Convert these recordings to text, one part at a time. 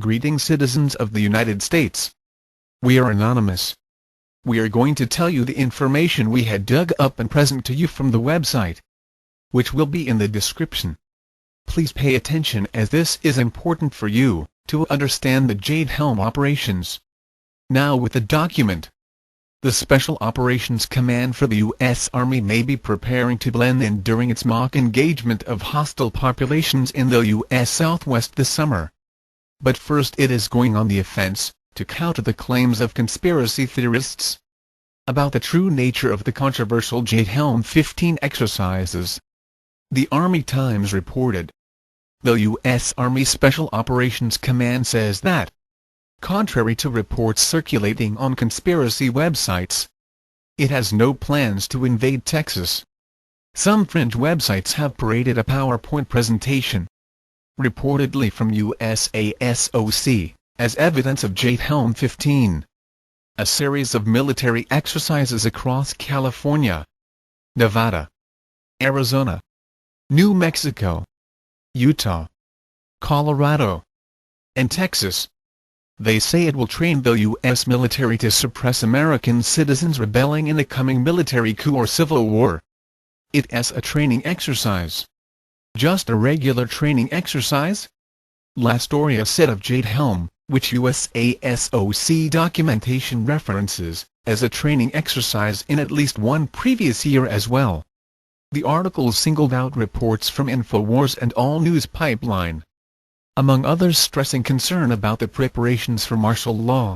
Greetings, citizens of the United States. We are anonymous. We are going to tell you the information we had dug up and present to you from the website, which will be in the description. Please pay attention, as this is important for you to understand the Jade Helm operations. Now with the document. The Special Operations Command for the U.S. Army may be preparing to blend in during its mock engagement of hostile populations in the U.S. Southwest this summer. But first, it is going on the offense to counter the claims of conspiracy theorists about the true nature of the controversial Jade Helm 15 exercises. The Army Times reported. The U.S. Army Special Operations Command says that, contrary to reports circulating on conspiracy websites, it has no plans to invade Texas. Some fringe websites have paraded a PowerPoint presentation, reportedly from USASOC, as evidence of Jade Helm 15, a series of military exercises across California, Nevada, Arizona, New Mexico, Utah, Colorado, and Texas. They say it will train the U.S. military to suppress American citizens rebelling in the coming military coup or civil war. It's a training exercise. Just a regular training exercise? Lastoria said of Jade Helm, which USASOC documentation references, as a training exercise in at least one previous year as well. The article singled out reports from InfoWars and All News Pipeline, among others, stressing concern about the preparations for martial law.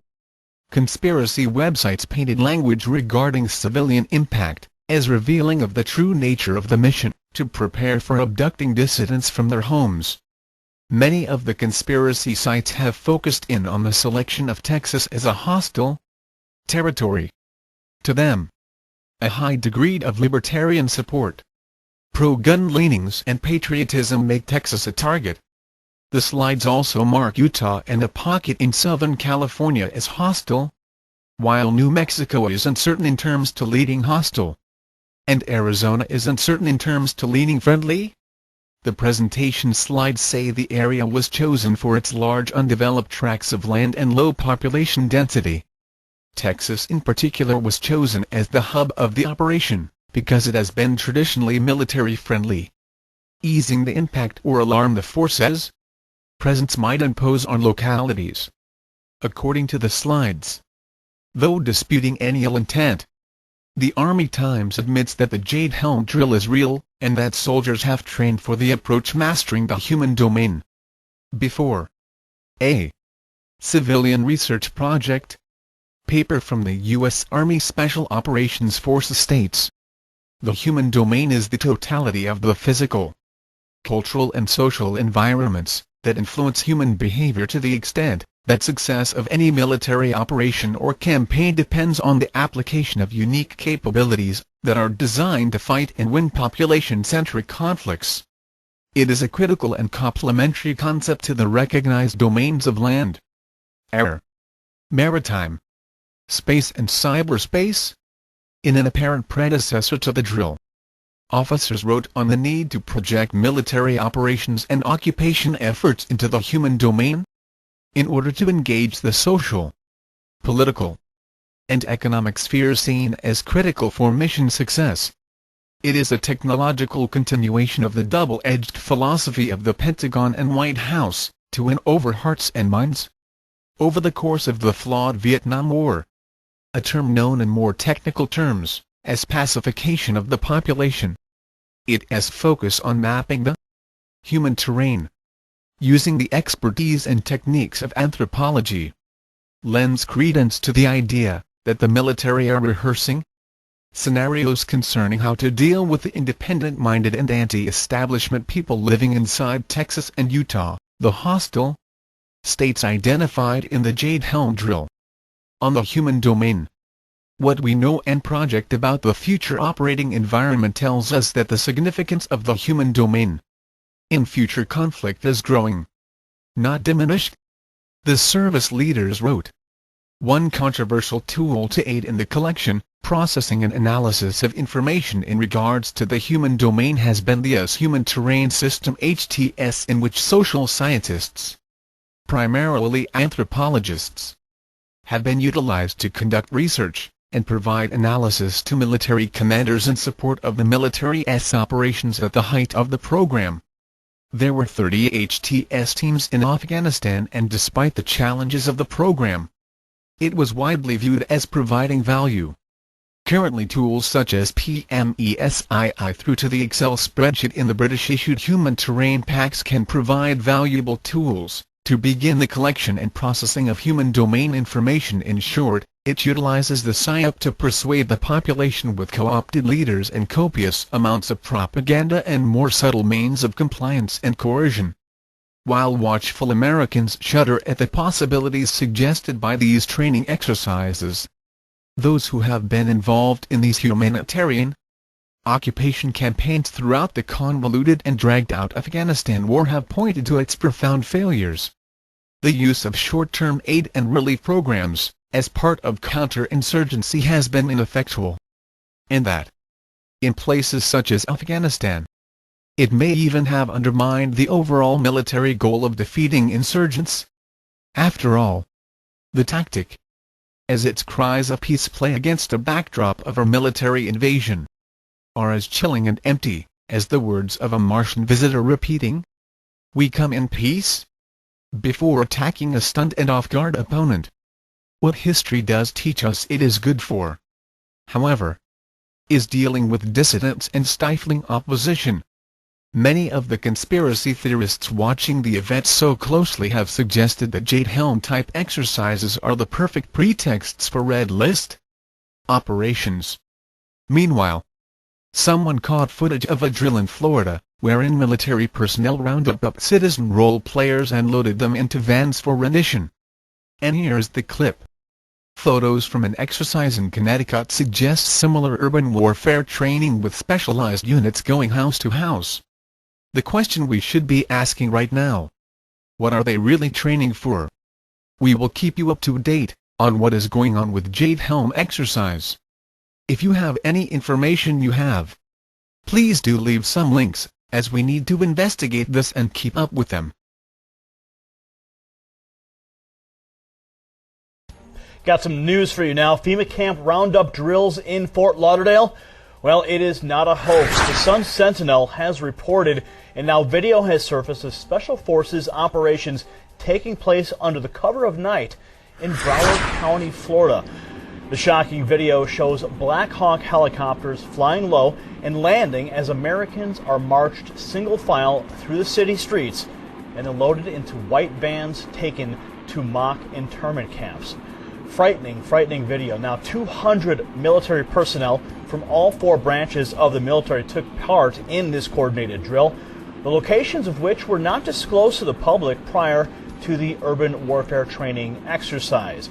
Conspiracy websites painted language regarding civilian impact as revealing of the true nature of the mission to prepare for abducting dissidents from their homes. Many of the conspiracy sites have focused in on the selection of Texas as a hostile territory. To them, a high degree of libertarian support, pro-gun leanings and patriotism make Texas a target. The slides also mark Utah and a pocket in Southern California as hostile, while New Mexico is uncertain in terms to leading hostile, and Arizona is uncertain in terms to leaning friendly. The presentation slides say the area was chosen for its large undeveloped tracts of land and low population density. Texas in particular was chosen as the hub of the operation, because it has been traditionally military-friendly. Easing the impact or alarm the forces presence might impose on localities. According to the slides, though disputing any ill intent, the Army Times admits that the Jade Helm drill is real, and that soldiers have trained for the approach mastering the human domain before. A civilian research project paper from the U.S. Army Special Operations Forces states, the human domain is the totality of the physical, cultural and social environments that influence human behavior to the extent that success of any military operation or campaign depends on the application of unique capabilities that are designed to fight and win population-centric conflicts. It is a critical and complementary concept to the recognized domains of land, air, maritime, space and cyberspace. In an apparent predecessor to the drill, officers wrote on the need to project military operations and occupation efforts into the human domain in order to engage the social, political, and economic spheres seen as critical for mission success. It is a technological continuation of the double-edged philosophy of the Pentagon and White House to win over hearts and minds over the course of the flawed Vietnam War, a term known in more technical terms as pacification of the population. It has focus on mapping the human terrain, using the expertise and techniques of anthropology, lends credence to the idea that the military are rehearsing scenarios concerning how to deal with the independent-minded and anti-establishment people living inside Texas and Utah, the hostile states identified in the Jade Helm drill. On the human domain, what we know and project about the future operating environment tells us that the significance of the human domain in future conflict is growing, not diminished. The service leaders wrote, one controversial tool to aid in the collection, processing and analysis of information in regards to the human domain has been the Human Terrain System (HTS), in which social scientists primarily anthropologists, have been utilized to conduct research and provide analysis to military commanders in support of the military's operations at the height of the program. There were 30 HTS teams in Afghanistan, and despite the challenges of the program, it was widely viewed as providing value. Currently, tools such as PMESII through to the Excel spreadsheet in the British-issued human terrain packs can provide valuable tools to begin the collection and processing of human domain information. In short, it utilizes the PSYOP to persuade the population with co-opted leaders and copious amounts of propaganda and more subtle means of compliance and coercion. While watchful Americans shudder at the possibilities suggested by these training exercises, those who have been involved in these humanitarian occupation campaigns throughout the convoluted and dragged-out Afghanistan war have pointed to its profound failures. The use of short-term aid and relief programs as part of counterinsurgency has been ineffectual, and that, in places such as Afghanistan, it may even have undermined the overall military goal of defeating insurgents. After all, the tactic, as its cries of peace play against a backdrop of a military invasion, are as chilling and empty as the words of a Martian visitor repeating, "We come in peace," before attacking a stunned and off-guard opponent. What history does teach us it is good for, however, is dealing with dissidents and stifling opposition. Many of the conspiracy theorists watching the event so closely have suggested that Jade Helm type exercises are the perfect pretexts for red list operations. Meanwhile, someone caught footage of a drill in Florida, wherein military personnel rounded up citizen role players and loaded them into vans for rendition. And here's the clip. Photos from an exercise in Connecticut suggest similar urban warfare training with specialized units going house to house. The question we should be asking right now: what are they really training for? We will keep you up to date on what is going on with Jade Helm exercise. If you have any information you have, please do leave some links, as we need to investigate this and keep up with them. Got some news for you now. FEMA camp roundup drills in Fort Lauderdale. Well, it is not a hoax. The Sun Sentinel has reported, and now video has surfaced of Special Forces operations taking place under the cover of night in Broward County, Florida. The shocking video shows Black Hawk helicopters flying low and landing as Americans are marched single file through the city streets and then loaded into white vans taken to mock internment camps. Frightening video. Now, 200 military personnel from all four branches of the military took part in this coordinated drill, the locations of which were not disclosed to the public prior to the urban warfare training exercise.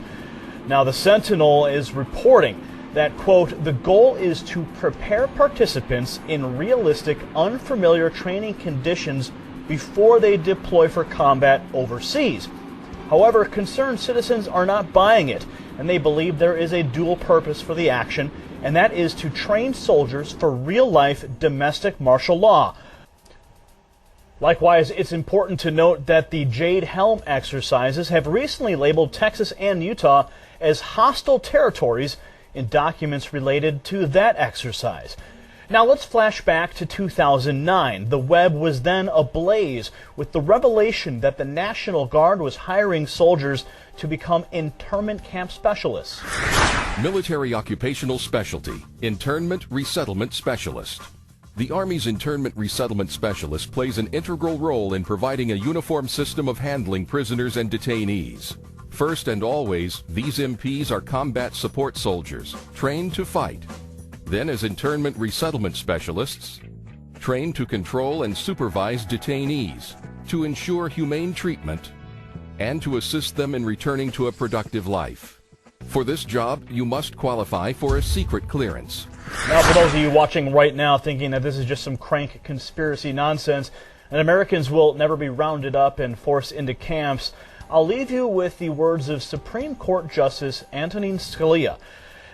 Now, the Sentinel is reporting that, quote, the goal is to prepare participants in realistic, unfamiliar training conditions before they deploy for combat overseas. However, concerned citizens are not buying it, and they believe there is a dual purpose for the action, and that is to train soldiers for real-life domestic martial law. Likewise, it's important to note that the Jade Helm exercises have recently labeled Texas and Utah as hostile territories in documents related to that exercise. Now let's flash back to 2009. The web was then ablaze with the revelation that the National Guard was hiring soldiers to become internment camp specialists. Military Occupational Specialty, Internment Resettlement Specialist. The Army's Internment Resettlement Specialist plays an integral role in providing a uniform system of handling prisoners and detainees. First and always, these MPs are combat support soldiers, trained to fight. Then, as internment resettlement specialists, trained to control and supervise detainees, to ensure humane treatment, and to assist them in returning to a productive life. For this job, you must qualify for a secret clearance. Now, for those of you watching right now thinking that this is just some crank conspiracy nonsense and Americans will never be rounded up and forced into camps, I'll leave you with the words of Supreme Court Justice Antonin Scalia.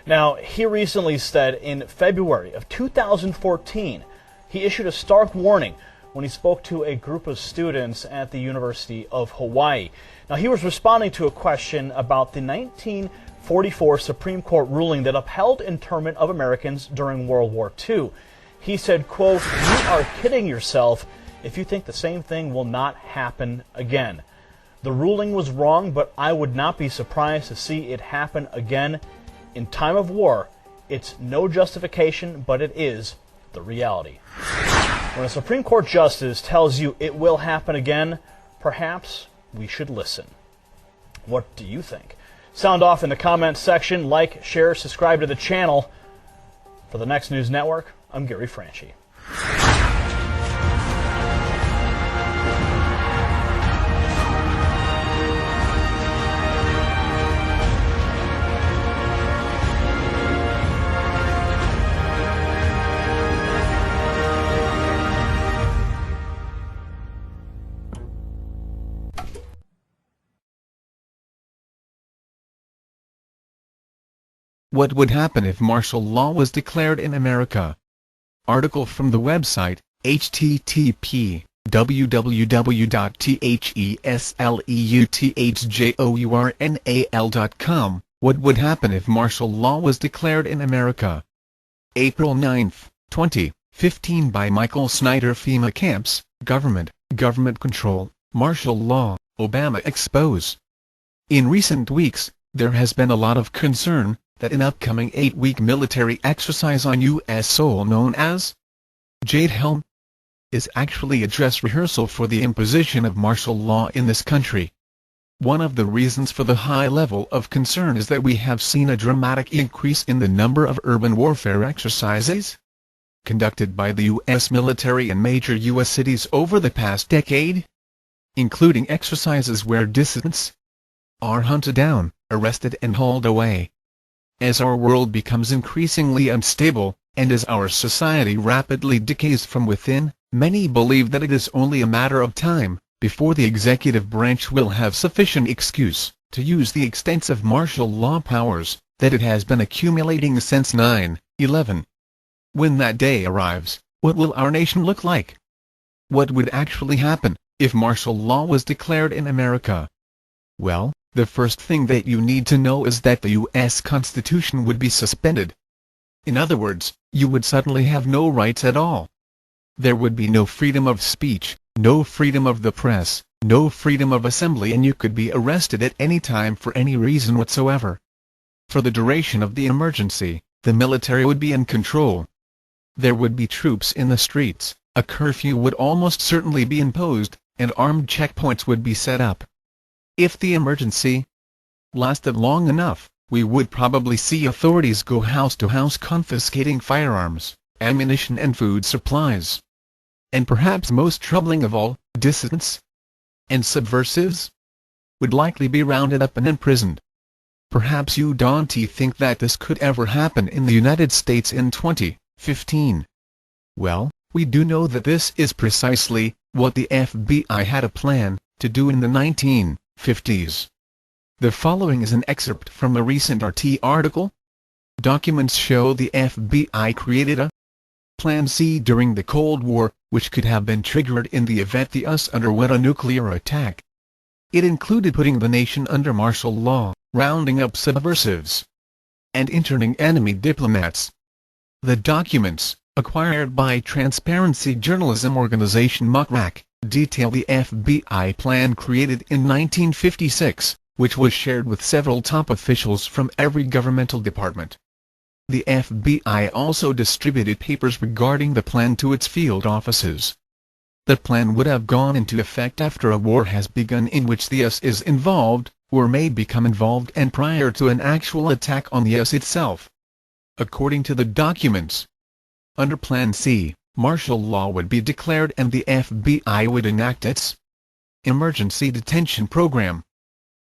Now, he recently said in February of 2014, he issued a stark warning when he spoke to a group of students at the University of Hawaii. Now, he was responding to a question about the 1944 Supreme Court ruling that upheld internment of Americans during World War II. He said, quote, "You are kidding yourself if you think the same thing will not happen again. The ruling was wrong, but I would not be surprised to see it happen again. In time of war, it's no justification, but it is the reality." When a Supreme Court justice tells you it will happen again, perhaps we should listen. What do you think? Sound off in the comments section. Like, share, subscribe to the channel. For the Next News Network, I'm Gary Franchi. What would happen if martial law was declared in America? Article from the website, http://www.thesleutjournal.com. What would happen if martial law was declared in America? April 9, 2015 by Michael Snyder. FEMA camps, government control, martial law, Obama expose. In recent weeks, there has been a lot of concern that an upcoming 8-week military exercise on U.S. soil known as Jade Helm is actually a dress rehearsal for the imposition of martial law in this country. One of the reasons for the high level of concern is that we have seen a dramatic increase in the number of urban warfare exercises conducted by the U.S. military in major U.S. cities over the past decade, including exercises where dissidents are hunted down, arrested and hauled away. As our world becomes increasingly unstable, and as our society rapidly decays from within, many believe that it is only a matter of time before the executive branch will have sufficient excuse to use the extensive martial law powers that it has been accumulating since 9/11. When that day arrives, what will our nation look like? What would actually happen if martial law was declared in America? Well, the first thing that you need to know is that the U.S. Constitution would be suspended. In other words, you would suddenly have no rights at all. There would be no freedom of speech, no freedom of the press, no freedom of assembly, and you could be arrested at any time for any reason whatsoever. For the duration of the emergency, the military would be in control. There would be troops in the streets, a curfew would almost certainly be imposed, and armed checkpoints would be set up. If the emergency lasted long enough, we would probably see authorities go house to house confiscating firearms, ammunition and food supplies. And perhaps most troubling of all, dissidents and subversives would likely be rounded up and imprisoned. Perhaps you don't think that this could ever happen in the United States in 2015. Well, we do know that this is precisely what the FBI had a plan to do in the 1950s. The following is an excerpt from a recent RT article. Documents show the FBI created a Plan C during the Cold War, which could have been triggered in the event the US underwent a nuclear attack. It included putting the nation under martial law, rounding up subversives, and interning enemy diplomats. The documents, acquired by transparency journalism organization Muckrack, detail the FBI plan created in 1956, which was shared with several top officials from every governmental department. The FBI also distributed papers regarding the plan to its field offices. The plan would have gone into effect after a war has begun in which the US is involved, or may become involved, and prior to an actual attack on the US itself. According to the documents, under Plan C, martial law would be declared and the FBI would enact its emergency detention program,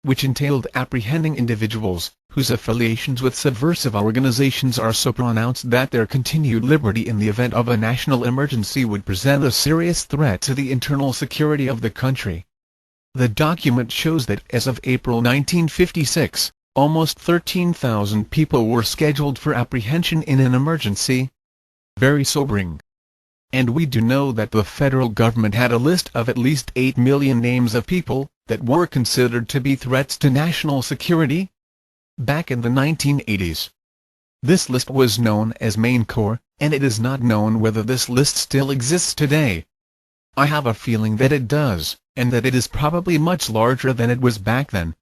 which entailed apprehending individuals whose affiliations with subversive organizations are so pronounced that their continued liberty in the event of a national emergency would present a serious threat to the internal security of the country. The document shows that as of April 1956, almost 13,000 people were scheduled for apprehension in an emergency. Very sobering. And we do know that the federal government had a list of at least 8 million names of people that were considered to be threats to national security back in the 1980s. This list was known as Main Core, and it is not known whether this list still exists today. I have a feeling that it does, and that it is probably much larger than it was back then.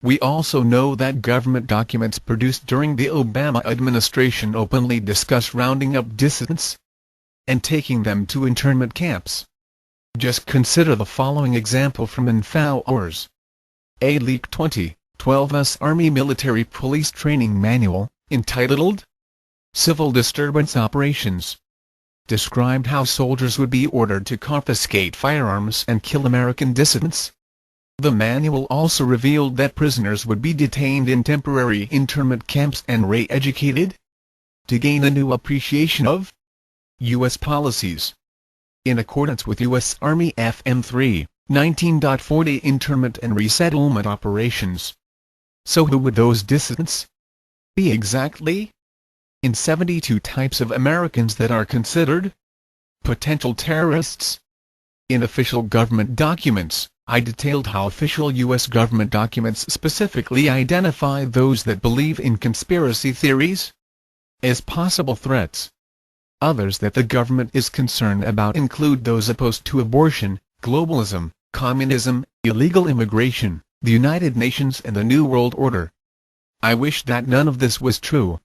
We also know that government documents produced during the Obama administration openly discuss rounding up dissidents and taking them to internment camps. Just consider the following example from InfoWars. A leaked 2012 U.S. Army Military Police Training Manual, entitled Civil Disturbance Operations, described how soldiers would be ordered to confiscate firearms and kill American dissidents. The manual also revealed that prisoners would be detained in temporary internment camps and re-educated to gain a new appreciation of U.S. policies. In accordance with U.S. Army FM 3:19.40 internment and resettlement operations. So who would those dissidents be exactly? In 72 types of Americans that are considered potential terrorists. In official government documents, I detailed how official U.S. government documents specifically identify those that believe in conspiracy theories as possible threats. Others that the government is concerned about include those opposed to abortion, globalism, communism, illegal immigration, the United Nations and the New World Order. I wish that none of this was true.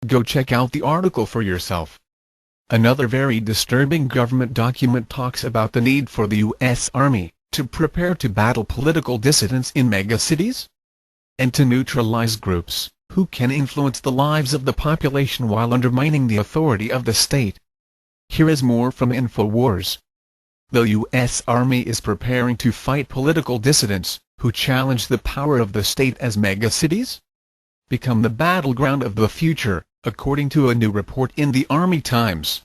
Go check out the article for yourself. Another very disturbing government document talks about the need for the U.S. Army to prepare to battle political dissidents in megacities and to neutralize groups who can influence the lives of the population while undermining the authority of the state. Here is more from InfoWars. The U.S. Army is preparing to fight political dissidents who challenge the power of the state as megacities become the battleground of the future, according to a new report in the Army Times.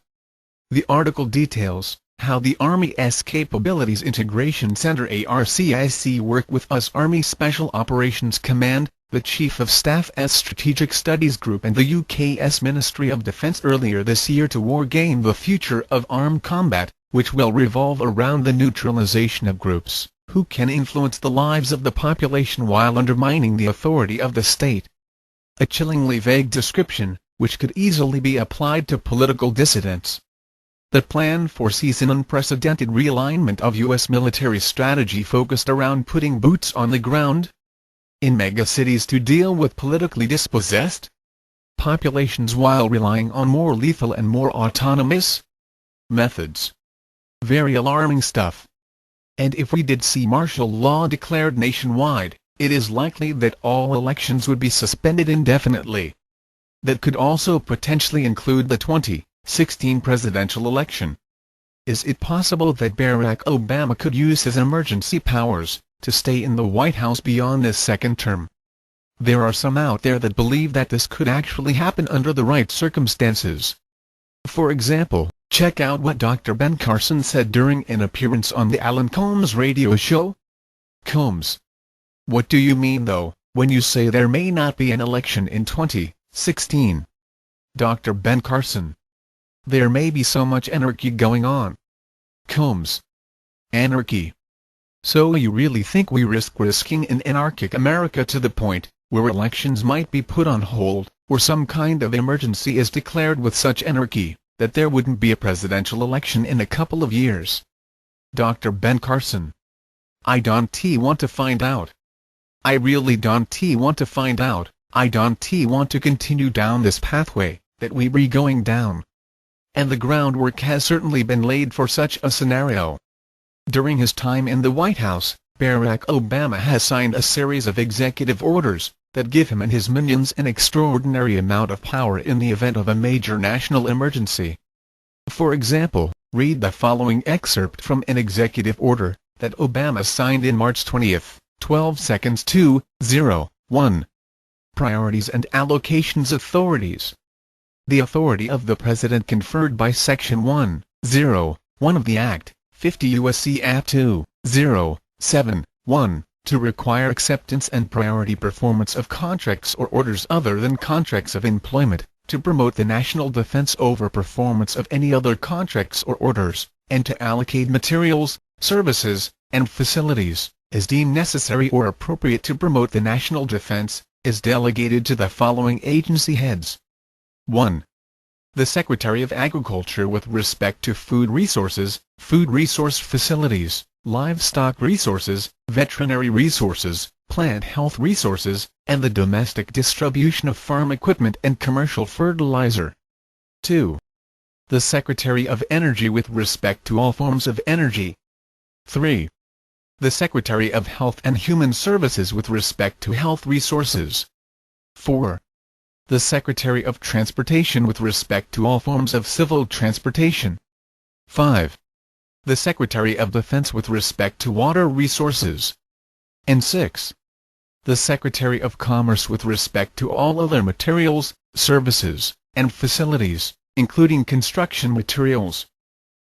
The article details how the Army's Capabilities Integration Center ARCIC work with US Army Special Operations Command, the Chief of Staff's Strategic Studies Group and the UK's Ministry of Defence earlier this year to wargame the future of armed combat, which will revolve around the neutralization of groups who can influence the lives of the population while undermining the authority of the state. A chillingly vague description, which could easily be applied to political dissidents. The plan foresees an unprecedented realignment of U.S. military strategy focused around putting boots on the ground in megacities to deal with politically dispossessed populations while relying on more lethal and more autonomous methods. Very alarming stuff. And if we did see martial law declared nationwide, it is likely that all elections would be suspended indefinitely. That could also potentially include the 2016 presidential election. Is it possible that Barack Obama could use his emergency powers to stay in the White House beyond his second term? There are some out there that believe that this could actually happen under the right circumstances. For example, check out what Dr. Ben Carson said during an appearance on the Alan Colmes radio show. Colmes: what do you mean though, when you say there may not be an election in 2016? Dr. Ben Carson: there may be so much anarchy going on. Colmes: anarchy? So you really think we risk risking an anarchic America to the point where elections might be put on hold, or some kind of emergency is declared with such anarchy that there wouldn't be a presidential election in a couple of years? Dr. Ben Carson: I don't want to find out. I really don't want to find out. I don't want to continue down this pathway that we're going down. And the groundwork has certainly been laid for such a scenario. During his time in the White House, Barack Obama has signed a series of executive orders that give him and his minions an extraordinary amount of power in the event of a major national emergency. For example, read the following excerpt from an executive order that Obama signed in March 20, 12 seconds 201. Priorities and Allocations Authorities. The authority of the President conferred by Section 101 of the Act, 50 U.S.C. Act 2071, to require acceptance and priority performance of contracts or orders other than contracts of employment, to promote the national defense over performance of any other contracts or orders, and to allocate materials, services, and facilities, as deemed necessary or appropriate to promote the national defense, is delegated to the following agency heads. 1. The Secretary of Agriculture with respect to food resource facilities, livestock resources, veterinary resources, plant health resources, and the domestic distribution of farm equipment and commercial fertilizer. 2. The Secretary of Energy with respect to all forms of energy. 3. The Secretary of Health and Human Services with respect to health resources. 4. The Secretary of Transportation with respect to all forms of civil transportation. 5. The Secretary of Defense with respect to water resources. And 6. The Secretary of Commerce with respect to all other materials, services, and facilities, including construction materials.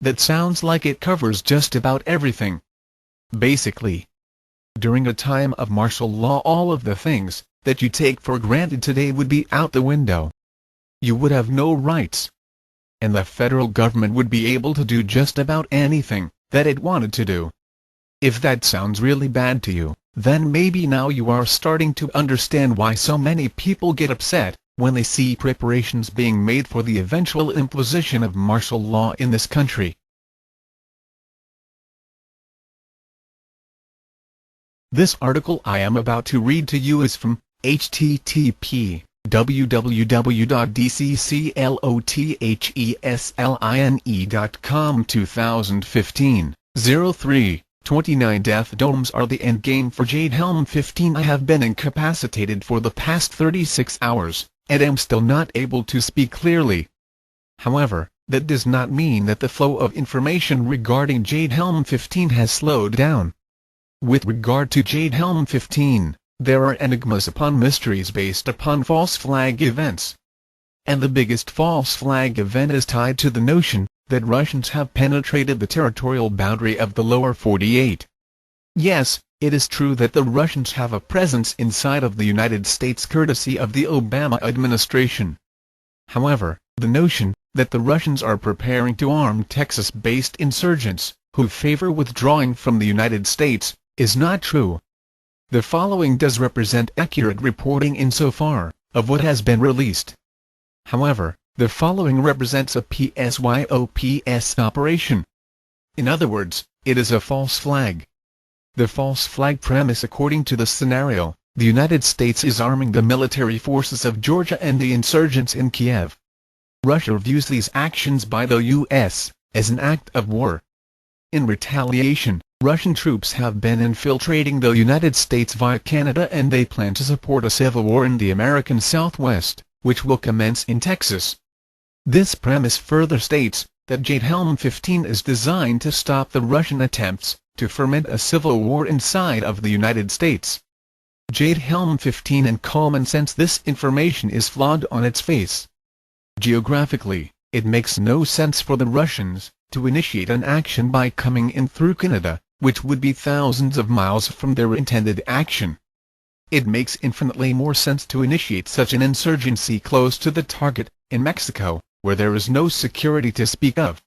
That sounds like it covers just about everything. Basically, during a time of martial law, all of the things that you take for granted today would be out the window. You would have no rights. And the federal government would be able to do just about anything that it wanted to do. If that sounds really bad to you, then maybe now you are starting to understand why so many people get upset when they see preparations being made for the eventual imposition of martial law in this country. This article I am about to read to you is from http://www.dcclothesline.com 2015, 03/29 Death domes are the endgame for Jade Helm 15. I have been incapacitated for the past 36 hours, and am still not able to speak clearly. However, that does not mean that the flow of information regarding Jade Helm 15 has slowed down. With regard to Jade Helm 15, there are enigmas upon mysteries based upon false flag events. And the biggest false flag event is tied to the notion that Russians have penetrated the territorial boundary of the lower 48. Yes, it is true that the Russians have a presence inside of the United States courtesy of the Obama administration. However, the notion that the Russians are preparing to arm Texas-based insurgents, who favor withdrawing from the United States, is not true. The following does represent accurate reporting insofar of what has been released. However, the following represents a PSYOPS operation. In other words, it is a false flag. The false flag premise: according to the scenario, the United States is arming the military forces of Georgia and the insurgents in Kiev. Russia views these actions by the U.S. as an act of war. In retaliation, Russian troops have been infiltrating the United States via Canada, and they plan to support a civil war in the American Southwest, which will commence in Texas. This premise further states that Jade Helm 15 is designed to stop the Russian attempts to foment a civil war inside of the United States. Jade Helm 15 and common sense: this information is flawed on its face. Geographically, it makes no sense for the Russians to initiate an action by coming in through Canada, which would be thousands of miles from their intended action. It makes infinitely more sense to initiate such an insurgency close to the target, in Mexico, where there is no security to speak of.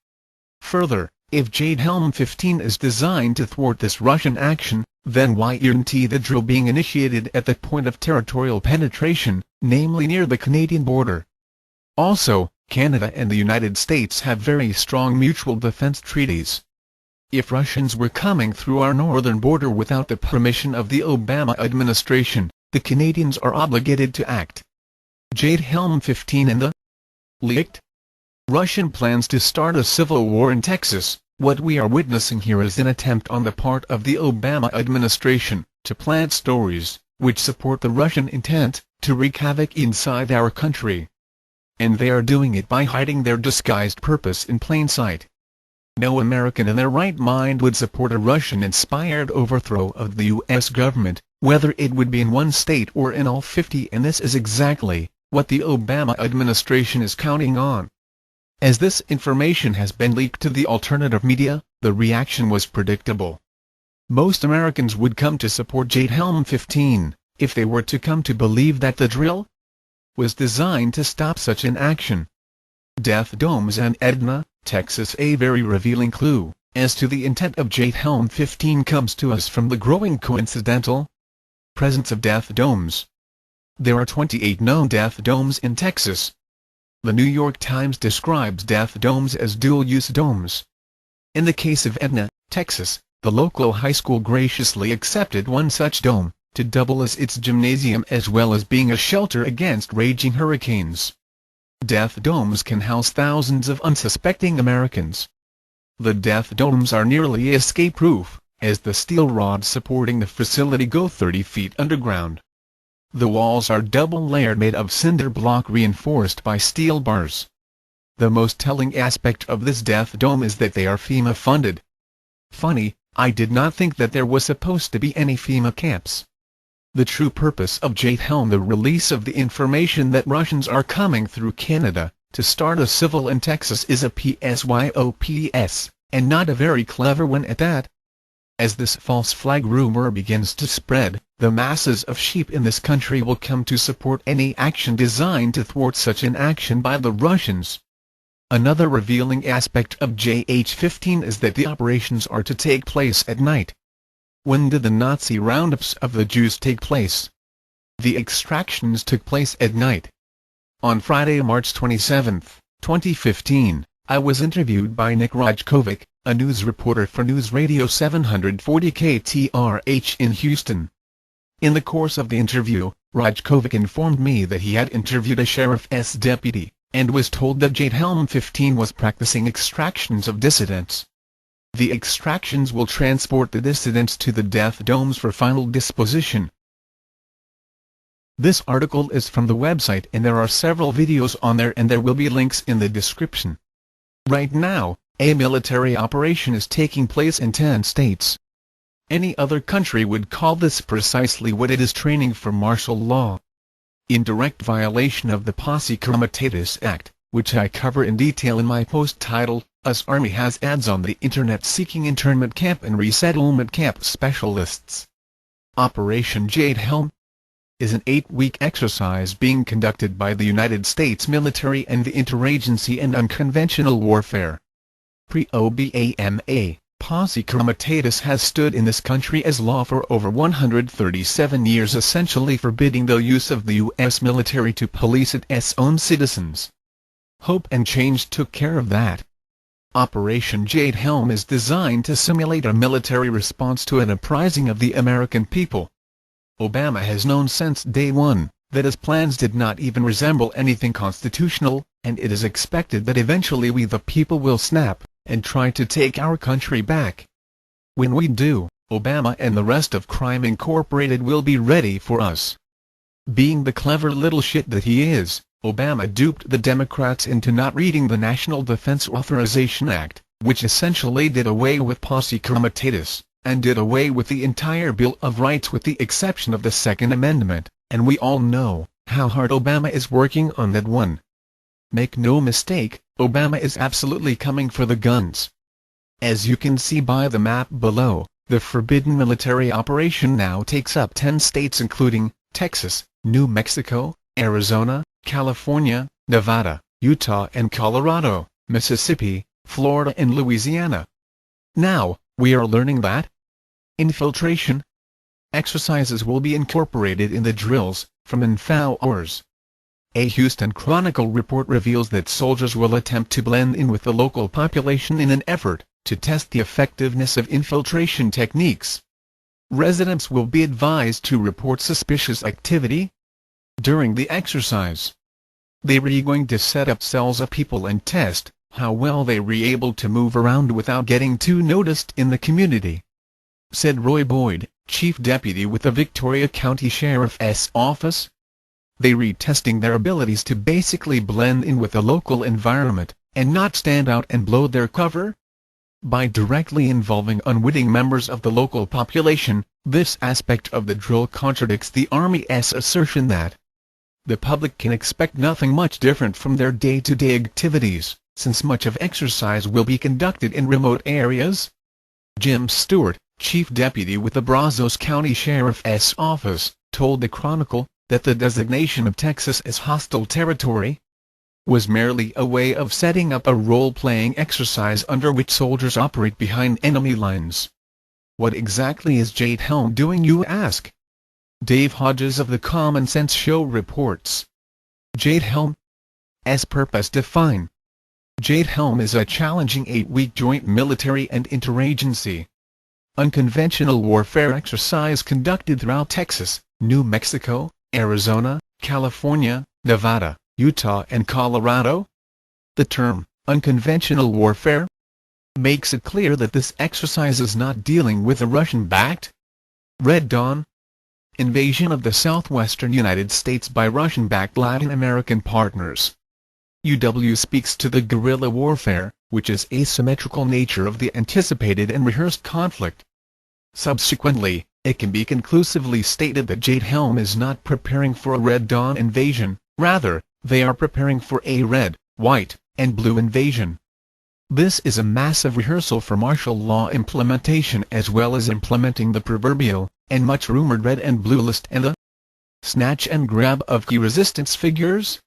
Further, if Jade Helm 15 is designed to thwart this Russian action, then why isn't the drill being initiated at the point of territorial penetration, namely near the Canadian border? Also, Canada and the United States have very strong mutual defense treaties. If Russians were coming through our northern border without the permission of the Obama administration, the Canadians are obligated to act. Jade Helm 15 and the leaked Russian plans to start a civil war in Texas. What we are witnessing here is an attempt on the part of the Obama administration to plant stories which support the Russian intent to wreak havoc inside our country. And they are doing it by hiding their disguised purpose in plain sight. No American in their right mind would support a Russian-inspired overthrow of the U.S. government, whether it would be in one state or in all 50, and this is exactly what the Obama administration is counting on. As this information has been leaked to the alternative media, the reaction was predictable. Most Americans would come to support Jade Helm 15, if they were to come to believe that the drill was designed to stop such an action. Death domes and Edna, Texas. A very revealing clue as to the intent of Jade Helm 15 comes to us from the growing coincidental presence of death domes. There are 28 known death domes in Texas. The New York Times describes death domes as dual-use domes. In the case of Edna, Texas, the local high school graciously accepted one such dome, to double as its gymnasium as well as being a shelter against raging hurricanes. Death domes can house thousands of unsuspecting Americans. The death domes are nearly escape-proof, as the steel rods supporting the facility go 30 feet underground. The walls are double-layered made of cinder block reinforced by steel bars. The most telling aspect of this death dome is that they are FEMA-funded. Funny, I did not think that there was supposed to be any FEMA camps. The true purpose of Jade Helm, the release of the information that Russians are coming through Canada to start a civil in Texas, is a PSYOPS, and not a very clever one at that. As this false flag rumor begins to spread, the masses of sheep in this country will come to support any action designed to thwart such an action by the Russians. Another revealing aspect of JH-15 is that the operations are to take place at night. When did the Nazi roundups of the Jews take place? The extractions took place at night. On Friday, March 27, 2015, I was interviewed by Nick Rajkovic, a news reporter for News Radio 740 KTRH in Houston. In the course of the interview, Rajkovic informed me that he had interviewed a sheriff's deputy, and was told that Jade Helm 15 was practicing extractions of dissidents. The extractions will transport the dissidents to the death domes for final disposition. This article is from the website and there are several videos on there, and there will be links in the description. Right now, a military operation is taking place in 10 states. Any other country would call this precisely what it is: training for martial law. In direct violation of the Posse Comitatus Act, which I cover in detail in my post titled, "US Army has ads on the Internet seeking internment camp and resettlement camp specialists." Operation Jade Helm is an 8-week exercise being conducted by the United States military and the Interagency and Unconventional Warfare. Pre-OBAMA, Posse Comitatus has stood in this country as law for over 137 years, essentially forbidding the use of the U.S. military to police its own citizens. Hope and Change took care of that. Operation Jade Helm is designed to simulate a military response to an uprising of the American people. Obama has known since day one that his plans did not even resemble anything constitutional, and it is expected that eventually we the people will snap and try to take our country back. When we do, Obama and the rest of Crime Incorporated will be ready for us. Being the clever little shit that he is, Obama duped the Democrats into not reading the National Defense Authorization Act, which essentially did away with Posse Comitatus, and did away with the entire Bill of Rights with the exception of the Second Amendment, and we all know how hard Obama is working on that one. Make no mistake, Obama is absolutely coming for the guns. As you can see by the map below, the forbidden military operation now takes up 10 states including Texas, New Mexico, Arizona, California, Nevada, Utah and Colorado, Mississippi, Florida and Louisiana. Now, we are learning that infiltration exercises will be incorporated in the drills, from InfoWars. A Houston Chronicle report reveals that soldiers will attempt to blend in with the local population in an effort to test the effectiveness of infiltration techniques. Residents will be advised to report suspicious activity during the exercise. They were going to set up cells of people and test how well they were able to move around without getting too noticed in the community, said Roy Boyd, chief deputy with the Victoria County Sheriff's Office. They were testing their abilities to basically blend in with the local environment, and not stand out and blow their cover. By directly involving unwitting members of the local population, this aspect of the drill contradicts the Army's assertion that the public can expect nothing much different from their day-to-day activities, since much of exercise will be conducted in remote areas. Jim Stewart, chief deputy with the Brazos County Sheriff's Office, told the Chronicle that the designation of Texas as hostile territory was merely a way of setting up a role-playing exercise under which soldiers operate behind enemy lines. What exactly is Jade Helm doing, you ask? Dave Hodges of the Common Sense Show reports. Jade Helm's purpose define. Jade Helm is a challenging 8-week joint military and interagency unconventional warfare exercise conducted throughout Texas, New Mexico, Arizona, California, Nevada, Utah and Colorado. The term, unconventional warfare, makes it clear that this exercise is not dealing with a Russian-backed Red Dawn invasion of the southwestern United States by Russian-backed Latin American partners. UW speaks to the guerrilla warfare, which is asymmetrical nature of the anticipated and rehearsed conflict. Subsequently, it can be conclusively stated that Jade Helm is not preparing for a Red Dawn invasion, rather, they are preparing for a red, white, and blue invasion. This is a massive rehearsal for martial law implementation as well as implementing the proverbial, and much rumored red and blue list and the snatch and grab of key resistance figures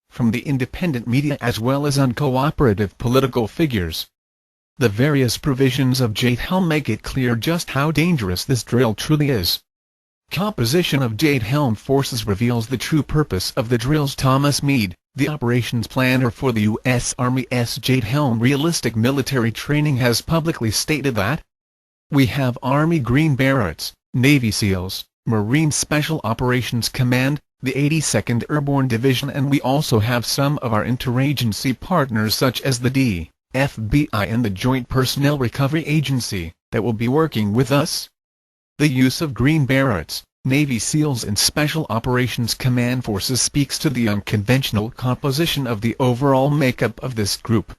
from the independent media as well as uncooperative political figures. The various provisions of Jade Helm make it clear just how dangerous this drill truly is. Composition of Jade Helm forces reveals the true purpose of the drills. Thomas Meade, the operations planner for the U.S. Army's Jade Helm realistic military training, has publicly stated that we have Army Green Berets, Navy SEALs, Marine Special Operations Command, the 82nd Airborne Division, and we also have some of our interagency partners such as the FBI and the Joint Personnel Recovery Agency, that will be working with us. The use of Green Berets, Navy SEALs and Special Operations Command forces speaks to the unconventional composition of the overall makeup of this group.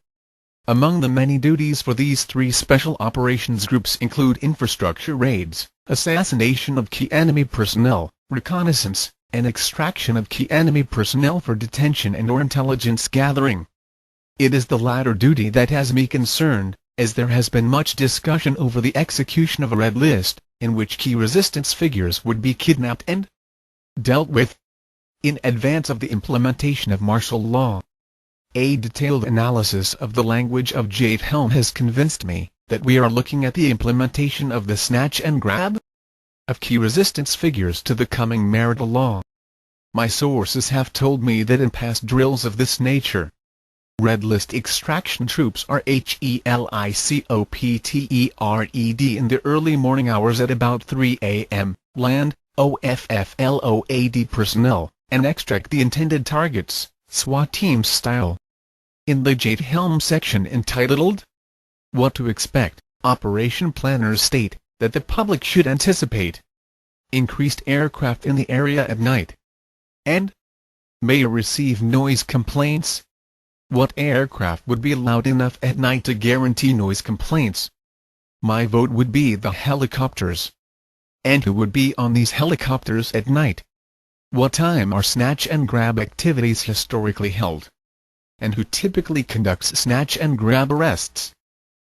Among the many duties for these three special operations groups include infrastructure raids, assassination of key enemy personnel, reconnaissance, and extraction of key enemy personnel for detention and/or intelligence gathering. It is the latter duty that has me concerned, as there has been much discussion over the execution of a red list, in which key resistance figures would be kidnapped and dealt with in advance of the implementation of martial law. A detailed analysis of the language of Jade Helm has convinced me that we are looking at the implementation of the snatch and grab of key resistance figures to the coming martial law. My sources have told me that in past drills of this nature, Red List extraction troops are helicoptered in the early morning hours at about 3 a.m., land, OFFLOAD personnel, and extract the intended targets, SWAT team style. In the Jade Helm section entitled, What to Expect, operation planners state that the public should anticipate increased aircraft in the area at night, and may receive noise complaints. What aircraft would be loud enough at night to guarantee noise complaints? My vote would be the helicopters. And who would be on these helicopters at night? What time are snatch and grab activities historically held? And who typically conducts snatch and grab arrests?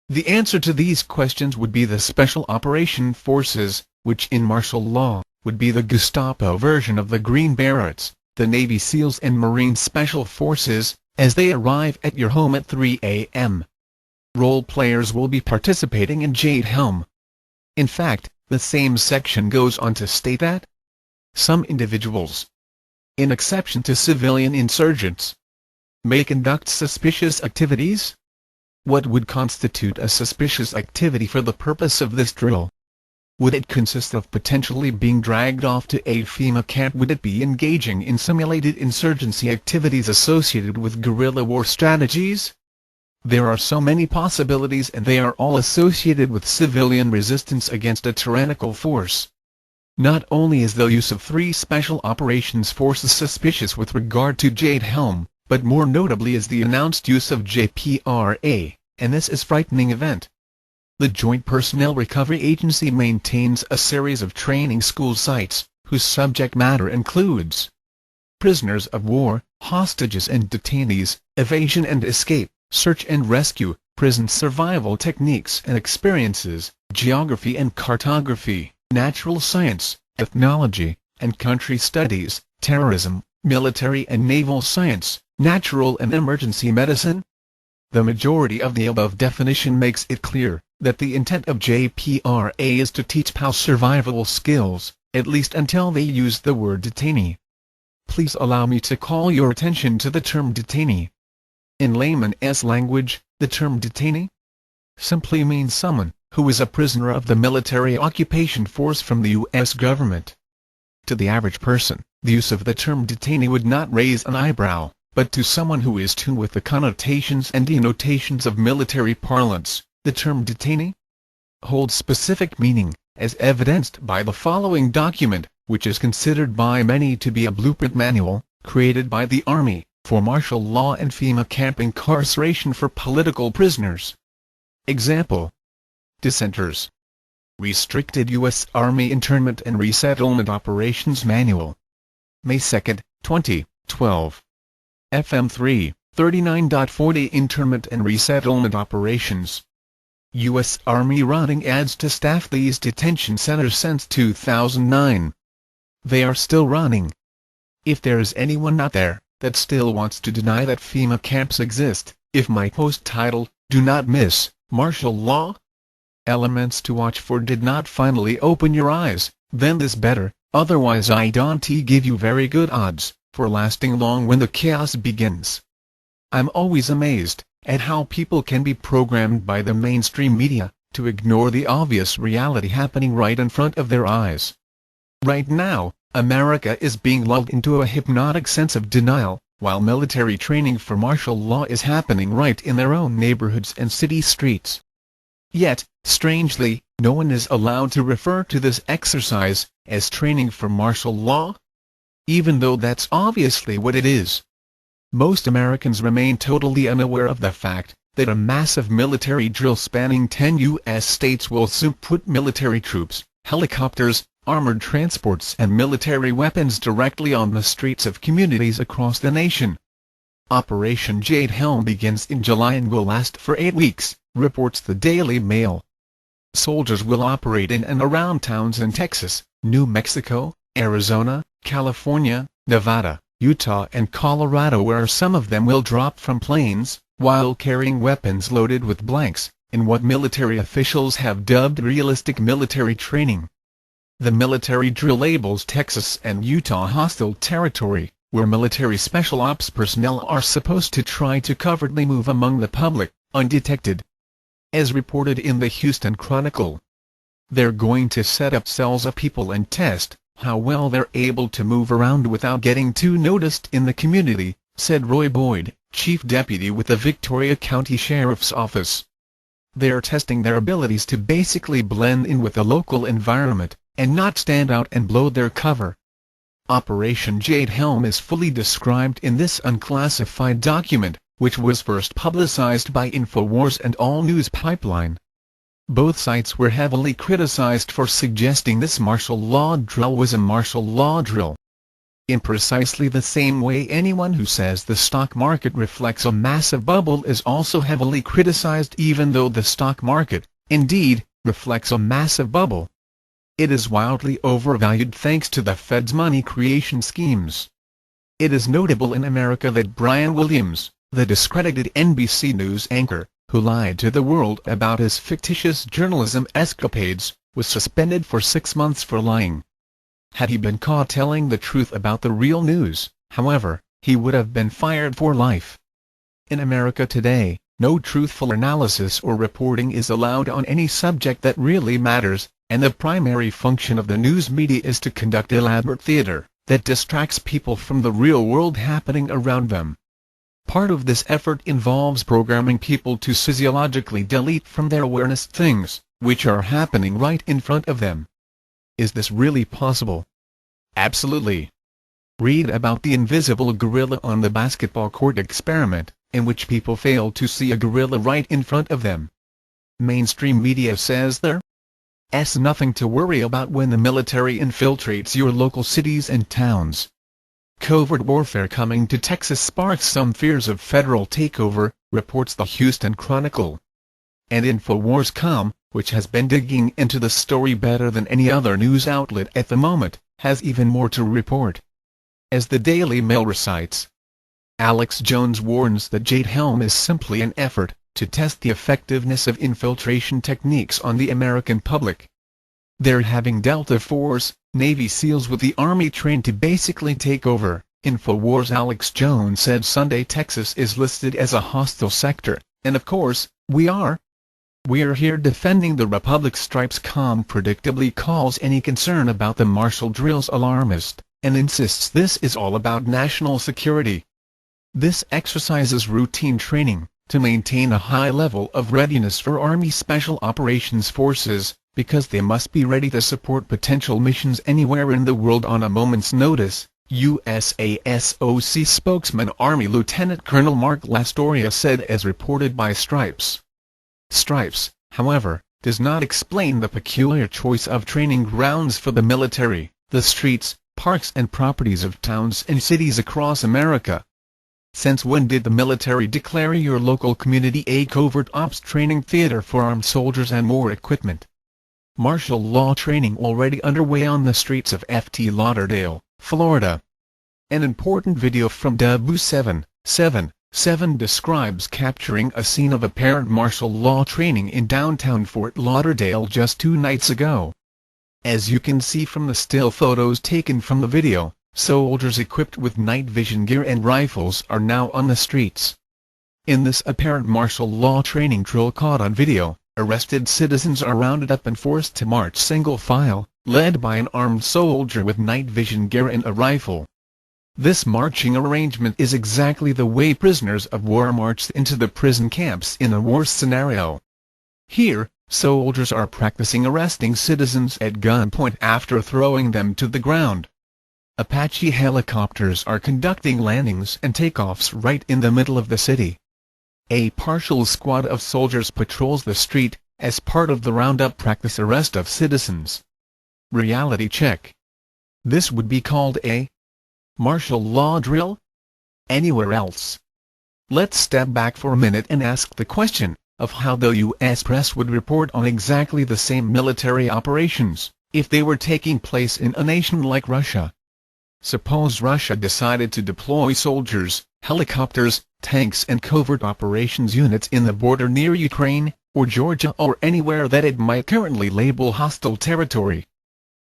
The answer to these questions would be the Special Operation Forces, which in martial law would be the Gestapo version of the Green Berets, the Navy SEALs and Marine Special Forces, as they arrive at your home at 3 a.m. Role players will be participating in Jade Helm. In fact, the same section goes on to state that some individuals, in exception to civilian insurgents, may conduct suspicious activities. What would constitute a suspicious activity for the purpose of this drill? Would it consist of potentially being dragged off to a FEMA camp? Would it be engaging in simulated insurgency activities associated with guerrilla war strategies? There are so many possibilities, and they are all associated with civilian resistance against a tyrannical force. Not only is the use of 3 special operations forces suspicious with regard to Jade Helm, but more notably is the announced use of JPRA, and this is a frightening event. The Joint Personnel Recovery Agency maintains a series of training school sites, whose subject matter includes prisoners of war, hostages and detainees, evasion and escape, search and rescue, prison survival techniques and experiences, geography and cartography, natural science, ethnology, and country studies, terrorism, military and naval science, natural and emergency medicine. The majority of the above definition makes it clear that the intent of JPRA is to teach POW survival skills, at least until they use the word detainee. Please allow me to call your attention to the term detainee. In layman's language, the term detainee simply means someone who is a prisoner of the military occupation force from the U.S. government. To the average person, the use of the term detainee would not raise an eyebrow, but to someone who is tuned with the connotations and denotations of military parlance, the term detainee holds specific meaning, as evidenced by the following document, which is considered by many to be a blueprint manual, created by the Army, for martial law and FEMA camp incarceration for political prisoners. Example: Dissenters. Restricted U.S. Army Internment and Resettlement Operations Manual. May 2, 2012. FM 3, 39.40 Internment and Resettlement Operations. U.S. Army running ads to staff these detention centers since 2009. They are still running. If there is anyone out there that still wants to deny that FEMA camps exist, if my post titled, "Do Not Miss Martial Law? Elements to Watch For" did not finally open your eyes, then this better, otherwise I don't give you very good odds for lasting long when the chaos begins. I'm always amazed at how people can be programmed by the mainstream media to ignore the obvious reality happening right in front of their eyes. Right now, America is being lulled into a hypnotic sense of denial, while military training for martial law is happening right in their own neighborhoods and city streets. Yet, strangely, no one is allowed to refer to this exercise as training for martial law, even though that's obviously what it is. Most Americans remain totally unaware of the fact that a massive military drill spanning 10 U.S. states will soon put military troops, helicopters, armored transports and military weapons directly on the streets of communities across the nation. Operation Jade Helm begins in July and will last for 8 weeks, reports the Daily Mail. Soldiers will operate in and around towns in Texas, New Mexico, Arizona, California, Nevada, Utah and Colorado, where some of them will drop from planes, while carrying weapons loaded with blanks, in what military officials have dubbed realistic military training. The military drill labels Texas and Utah hostile territory, where military special ops personnel are supposed to try to covertly move among the public, undetected. As reported in the Houston Chronicle, they're going to set up cells of people and test how well they're able to move around without getting too noticed in the community, said Roy Boyd, chief deputy with the Victoria County Sheriff's Office. They're testing their abilities to basically blend in with the local environment, and not stand out and blow their cover. Operation Jade Helm is fully described in this unclassified document, which was first publicized by InfoWars and All News Pipeline. Both sites were heavily criticized for suggesting this martial law drill was a martial law drill. In precisely the same way, anyone who says the stock market reflects a massive bubble is also heavily criticized, even though the stock market, indeed, reflects a massive bubble. It is wildly overvalued thanks to the Fed's money creation schemes. It is notable in America that Brian Williams, the discredited NBC News anchor, who lied to the world about his fictitious journalism escapades, was suspended for 6 months for lying. Had he been caught telling the truth about the real news, however, he would have been fired for life. In America today, no truthful analysis or reporting is allowed on any subject that really matters, and the primary function of the news media is to conduct elaborate theater that distracts people from the real world happening around them. Part of this effort involves programming people to physiologically delete from their awareness things which are happening right in front of them. Is this really possible? Absolutely. Read about the invisible gorilla on the basketball court experiment, in which people fail to see a gorilla right in front of them. Mainstream media says there's nothing to worry about when the military infiltrates your local cities and towns. Covert warfare coming to Texas sparks some fears of federal takeover, reports the Houston Chronicle. And InfoWars.com, which has been digging into the story better than any other news outlet at the moment, has even more to report. as the Daily Mail recites. Alex Jones warns that Jade Helm is simply an effort to test the effectiveness of infiltration techniques on the American public. They're having Delta Force, Navy SEALs with the Army trained to basically take over. InfoWars Alex Jones said Sunday Texas is listed as a hostile sector, and of course, we're here defending the Republic. Stripes.com predictably calls any concern about the martial drills alarmist, and insists this is all about national security. This exercise is routine training to maintain a high level of readiness for Army Special Operations Forces, because they must be ready to support potential missions anywhere in the world on a moment's notice, USASOC spokesman Army Lieutenant Colonel Mark Lastoria said, as reported by Stripes. Stripes, however, does not explain the peculiar choice of training grounds for the military, the streets, parks and properties of towns and cities across America. Since when did the military declare your local community a covert ops training theater for armed soldiers and more equipment? Martial law training already underway on the streets of Fort Lauderdale, Florida. An important video from W777 describes capturing a scene of apparent martial law training in downtown Fort Lauderdale just 2 nights ago. As you can see from the still photos taken from the video, soldiers equipped with night vision gear and rifles are now on the streets. In this apparent martial law training drill caught on video, arrested citizens are rounded up and forced to march single file, led by an armed soldier with night vision gear and a rifle. This marching arrangement is exactly the way prisoners of war marched into the prison camps in a war scenario. Here, soldiers are practicing arresting citizens at gunpoint after throwing them to the ground. Apache helicopters are conducting landings and takeoffs right in the middle of the city. A partial squad of soldiers patrols the street, as part of the roundup practice arrest of citizens. Reality check. This would be called a martial law drill? Anywhere else? Let's step back for a minute and ask the question of how the U.S. press would report on exactly the same military operations, if they were taking place in a nation like Russia. Suppose Russia decided to deploy soldiers, helicopters, tanks and covert operations units in the border near Ukraine, or Georgia or anywhere that it might currently label hostile territory.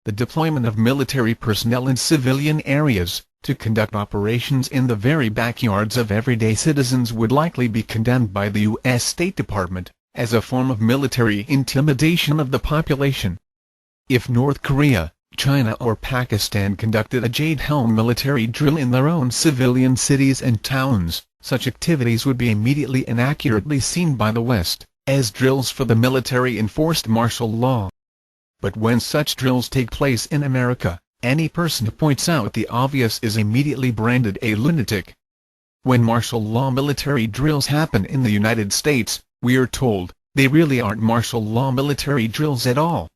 The deployment of military personnel in civilian areas, to conduct operations in the very backyards of everyday citizens would likely be condemned by the U.S. State Department, as a form of military intimidation of the population. If North Korea, China or Pakistan conducted a Jade Helm military drill in their own civilian cities and towns, such activities would be immediately and accurately seen by the West, as drills for the military-enforced martial law. But when such drills take place in America, any person who points out the obvious is immediately branded a lunatic. When martial law military drills happen in the United States, we are told, they really aren't martial law military drills at all.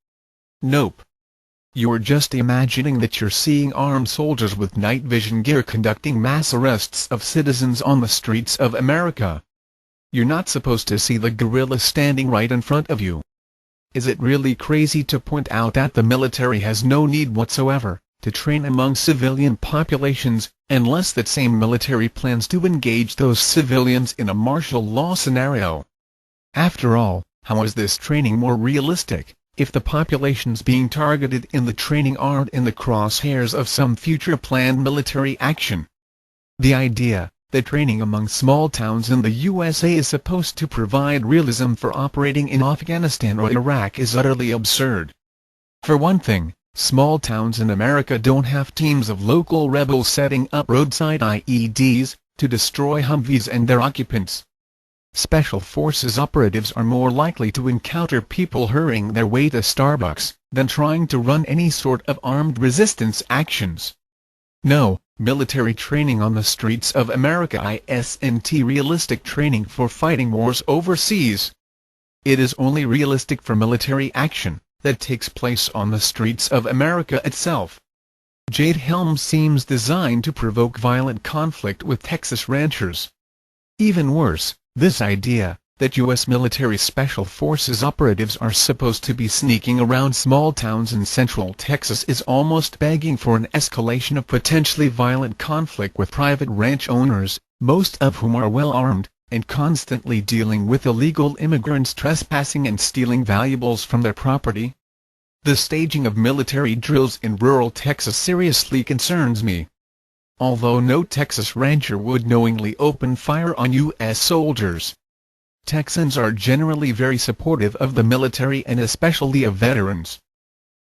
Nope. You're just imagining that you're seeing armed soldiers with night vision gear conducting mass arrests of citizens on the streets of America. You're not supposed to see the guerrillas standing right in front of you. Is it really crazy to point out that the military has no need whatsoever to train among civilian populations, unless that same military plans to engage those civilians in a martial law scenario? After all, how is this training more realistic, if the populations being targeted in the training aren't in the crosshairs of some future planned military action? The idea that training among small towns in the USA is supposed to provide realism for operating in Afghanistan or Iraq is utterly absurd. For one thing, small towns in America don't have teams of local rebels setting up roadside IEDs to destroy Humvees and their occupants. Special Forces operatives are more likely to encounter people hurrying their way to Starbucks than trying to run any sort of armed resistance actions. No, military training on the streets of America isn't realistic training for fighting wars overseas. It is only realistic for military action that takes place on the streets of America itself. Jade Helm seems designed to provoke violent conflict with Texas ranchers. Even worse, this idea that U.S. military special forces operatives are supposed to be sneaking around small towns in central Texas is almost begging for an escalation of potentially violent conflict with private ranch owners, most of whom are well armed, and constantly dealing with illegal immigrants trespassing and stealing valuables from their property. The staging of military drills in rural Texas seriously concerns me. Although no Texas rancher would knowingly open fire on U.S. soldiers, Texans are generally very supportive of the military and especially of veterans.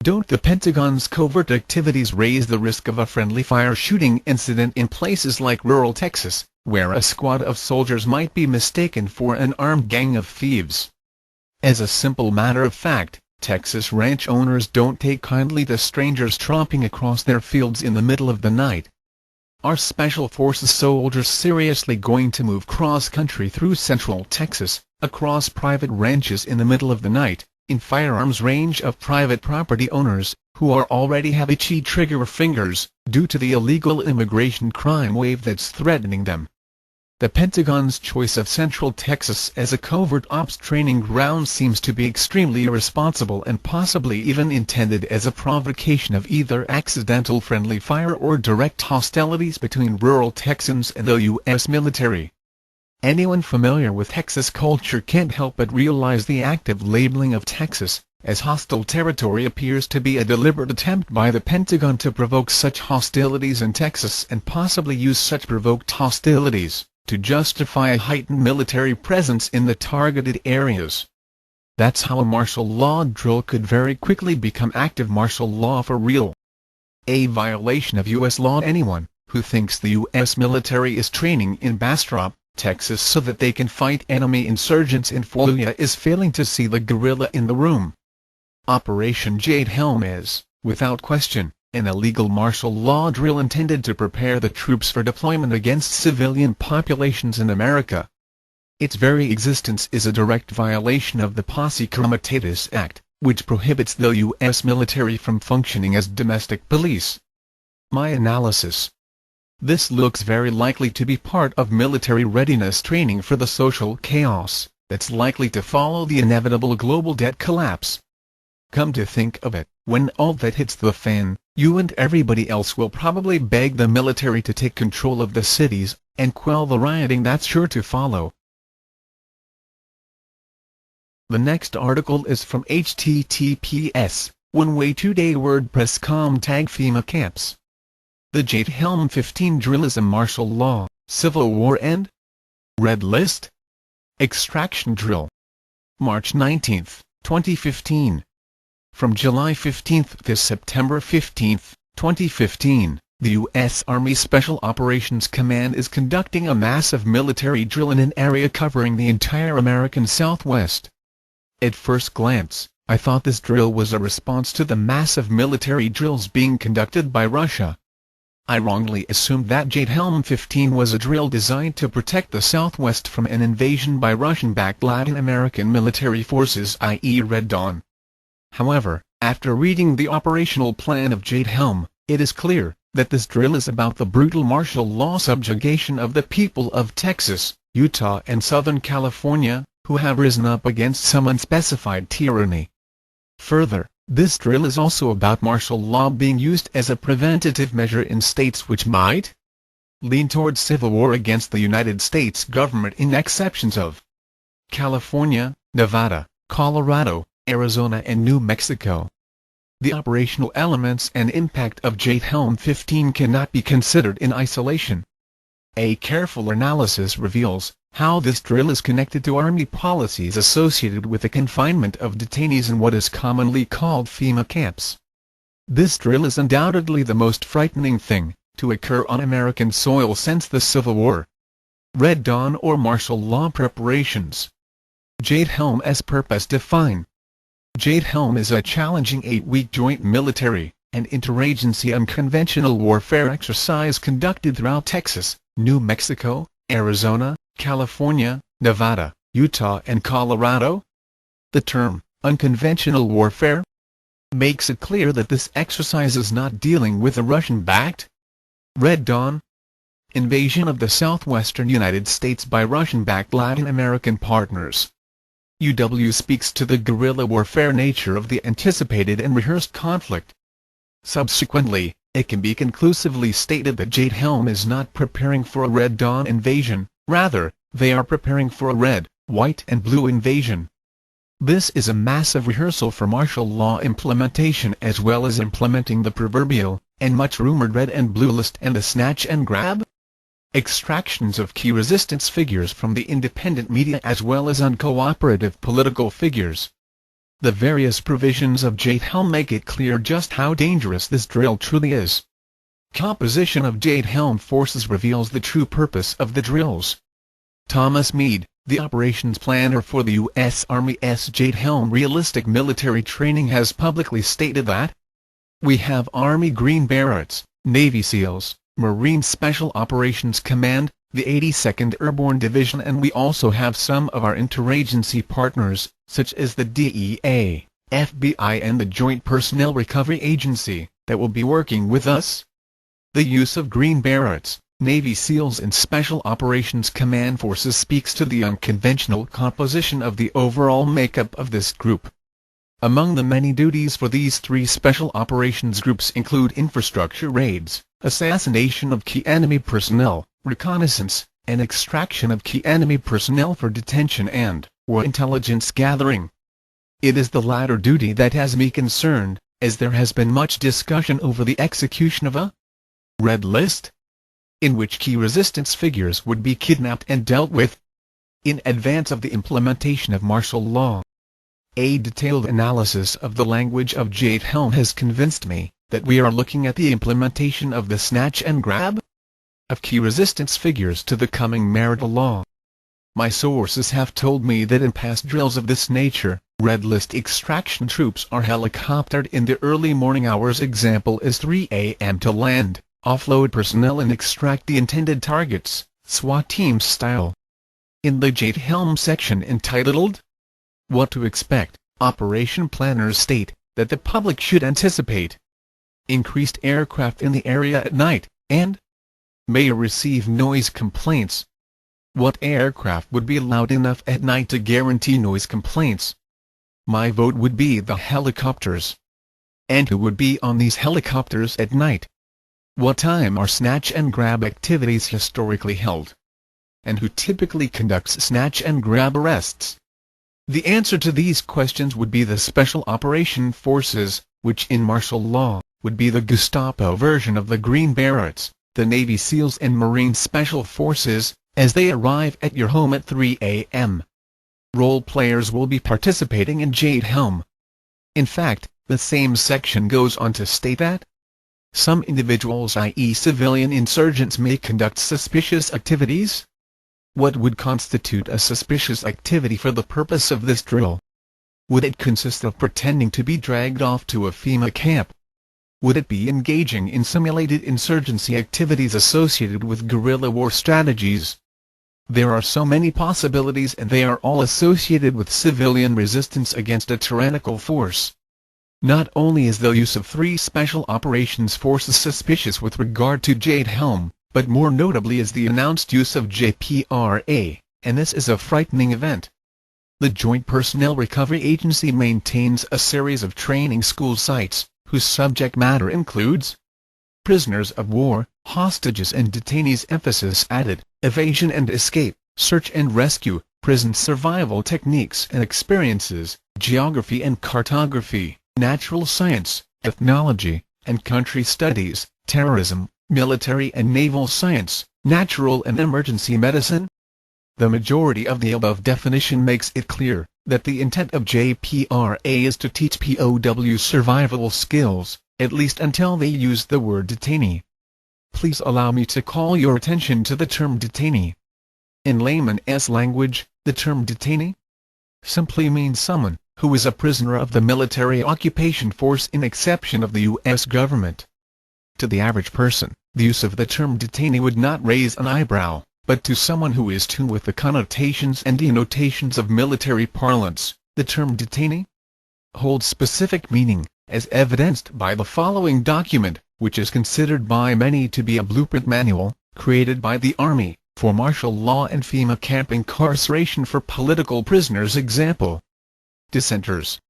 Don't the Pentagon's covert activities raise the risk of a friendly fire shooting incident in places like rural Texas, where a squad of soldiers might be mistaken for an armed gang of thieves? As a simple matter of fact, Texas ranch owners don't take kindly to strangers tromping across their fields in the middle of the night. Are Special Forces soldiers seriously going to move cross-country through central Texas, across private ranches in the middle of the night, in firearms range of private property owners, who already have itchy trigger fingers, due to the illegal immigration crime wave that's threatening them? The Pentagon's choice of Central Texas as a covert ops training ground seems to be extremely irresponsible and possibly even intended as a provocation of either accidental friendly fire or direct hostilities between rural Texans and the U.S. military. Anyone familiar with Texas culture can't help but realize the active labeling of Texas as hostile territory appears to be a deliberate attempt by the Pentagon to provoke such hostilities in Texas and possibly use such provoked hostilities to justify a heightened military presence in the targeted areas. That's how a martial law drill could very quickly become active martial law for real. A violation of U.S. law. Anyone who thinks the U.S. military is training in Bastrop, Texas so that they can fight enemy insurgents in Fallujah is failing to see the gorilla in the room. Operation Jade Helm is, without question, an illegal martial law drill intended to prepare the troops for deployment against civilian populations in America. Its very existence is a direct violation of the Posse Comitatus Act, which prohibits the U.S. military from functioning as domestic police. My analysis: this looks very likely to be part of military readiness training for the social chaos that's likely to follow the inevitable global debt collapse. Come to think of it, when all that hits the fan, you and everybody else will probably beg the military to take control of the cities, and quell the rioting that's sure to follow. The next article is from https one-way-2-day WordPress.com tag FEMA camps. The Jade Helm 15 drill is a martial law, Civil War and Red List extraction drill. March 19, 2015. From July 15 to September 15, 2015, the U.S. Army Special Operations Command is conducting a massive military drill in an area covering the entire American Southwest. At first glance, I thought this drill was a response to the massive military drills being conducted by Russia. I wrongly assumed that Jade Helm 15 was a drill designed to protect the Southwest from an invasion by Russian-backed Latin American military forces, i.e. Red Dawn. However, after reading the operational plan of Jade Helm, it is clear that this drill is about the brutal martial law subjugation of the people of Texas, Utah and Southern California, who have risen up against some unspecified tyranny. Further, this drill is also about martial law being used as a preventative measure in states which might lean towards civil war against the United States government, in exceptions of California, Nevada, Colorado, Arizona and New Mexico. The operational elements and impact of Jade Helm 15 cannot be considered in isolation. A careful analysis reveals how this drill is connected to Army policies associated with the confinement of detainees in what is commonly called FEMA camps. This drill is undoubtedly the most frightening thing to occur on American soil since the Civil War. Red Dawn or martial law preparations. Jade Helm's purpose define. Jade Helm is a challenging 8-week joint military and interagency unconventional warfare exercise conducted throughout Texas, New Mexico, Arizona, California, Nevada, Utah and Colorado. The term, unconventional warfare, makes it clear that this exercise is not dealing with a Russian-backed Red Dawn. invasion of the southwestern United States by Russian-backed Latin American partners. UW speaks to the guerrilla warfare nature of the anticipated and rehearsed conflict. Subsequently, it can be conclusively stated that Jade Helm is not preparing for a Red Dawn invasion, rather, they are preparing for a red, white and blue invasion. This is a massive rehearsal for martial law implementation as well as implementing the proverbial, and much-rumored red and blue list and the snatch and grab. Extractions of key resistance figures from the independent media as well as uncooperative political figures. The various provisions of Jade Helm make it clear just how dangerous this drill truly is. Composition of Jade Helm forces reveals the true purpose of the drills. Thomas Meade, the operations planner for the U.S. Army's Jade Helm realistic military training, has publicly stated that we have Army Green Berets, Navy SEALs, Marine Special Operations Command, the 82nd Airborne Division, and we also have some of our interagency partners, such as the DEA, FBI and the Joint Personnel Recovery Agency, that will be working with us. The use of Green Berets, Navy SEALs and Special Operations Command forces speaks to the unconventional composition of the overall makeup of this group. Among the many duties for these three special operations groups include infrastructure raids, assassination of key enemy personnel, reconnaissance, and extraction of key enemy personnel for detention and/or intelligence gathering. It is the latter duty that has me concerned, as there has been much discussion over the execution of a red list, in which key resistance figures would be kidnapped and dealt with in advance of the implementation of martial law. A detailed analysis of the language of Jade Helm has convinced me that we are looking at the implementation of the snatch and grab of key resistance figures to the coming martial law. My sources have told me that in past drills of this nature, red list extraction troops are helicoptered in the early morning hours. Example is 3 a.m. to land, offload personnel and extract the intended targets, SWAT team style. In the Jade Helm section entitled What to Expect, operation planners state that the public should anticipate increased aircraft in the area at night, and may receive noise complaints. What aircraft would be loud enough at night to guarantee noise complaints? My vote would be the helicopters. And who would be on these helicopters at night? What time are snatch and grab activities historically held? And who typically conducts snatch and grab arrests? The answer to these questions would be the Special Operation Forces, which in martial law would be the Gestapo version of the Green Berets, the Navy SEALs and Marine Special Forces, as they arrive at your home at 3 a.m. Role players will be participating in Jade Helm. In fact, the same section goes on to state that some individuals, i.e. civilian insurgents, may conduct suspicious activities. What would constitute a suspicious activity for the purpose of this drill? Would it consist of pretending to be dragged off to a FEMA camp? Would it be engaging in simulated insurgency activities associated with guerrilla war strategies? There are so many possibilities, and they are all associated with civilian resistance against a tyrannical force. Not only is the use of 3 special operations forces suspicious with regard to Jade Helm, but more notably is the announced use of JPRA, and this is a frightening event. The Joint Personnel Recovery Agency maintains a series of training school sites, whose subject matter includes prisoners of war, hostages and detainees. Emphasis added, evasion and escape, search and rescue, prison survival techniques and experiences, geography and cartography, natural science, ethnology, and country studies, terrorism, military and naval science, natural and emergency medicine. The majority of the above definition makes it clear that the intent of JPRA is to teach POW survival skills, at least until they use the word detainee. Please allow me to call your attention to the term detainee. In layman's language, the term detainee simply means someone who is a prisoner of the military occupation force, in exception of the U.S. government. To the average person, the use of the term detainee would not raise an eyebrow, but to someone who is tuned with the connotations and denotations of military parlance, the term detainee holds specific meaning, as evidenced by the following document, which is considered by many to be a blueprint manual, created by the Army, for martial law and FEMA camp incarceration for political prisoners. Example: Dissenters.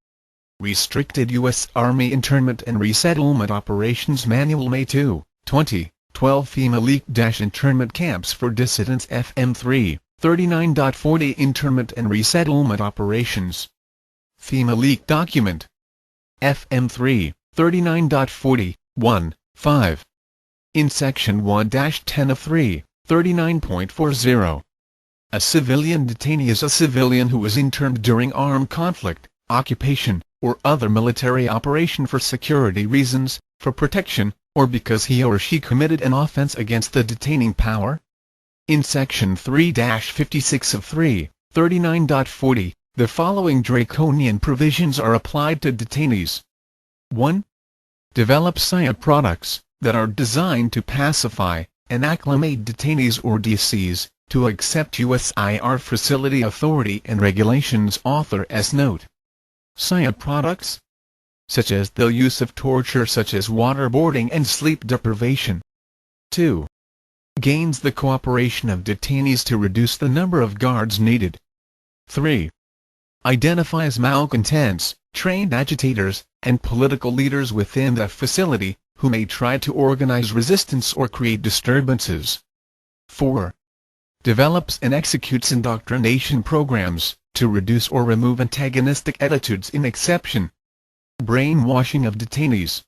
Restricted U.S. Army Internment and Resettlement Operations Manual, May 2, 2012. FEMA leaked-internment camps for dissidents, FM3, 39.40. Internment and Resettlement Operations. FEMA leaked document. FM3, 39.40, 1, 5. In Section 1-10 of 3, 39.40. A civilian detainee is a civilian who was interned during armed conflict, occupation, or other military operation for security reasons, for protection, or because he or she committed an offense against the detaining power. In Section 3-56 of 3, 39.40, the following draconian provisions are applied to detainees. 1. Develop SIA products that are designed to pacify and acclimate detainees or DCs to accept USIR facility authority and regulations. Author S. Note: SIA products, such as the use of torture such as waterboarding and sleep deprivation. 2. Gains the cooperation of detainees to reduce the number of guards needed. 3. Identifies malcontents, trained agitators, and political leaders within the facility, who may try to organize resistance or create disturbances. 4. Develops and executes indoctrination programs to reduce or remove antagonistic attitudes in exception. Brainwashing of detainees.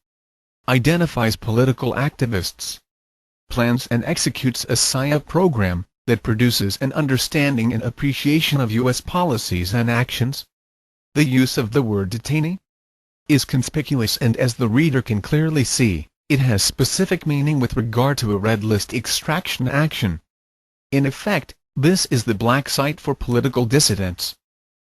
Identifies political activists. Plans and executes a SIA program that produces an understanding and appreciation of U.S. policies and actions. The use of the word detainee is conspicuous, and as the reader can clearly see, it has specific meaning with regard to a red list extraction action. In effect, this is the black site for political dissidents.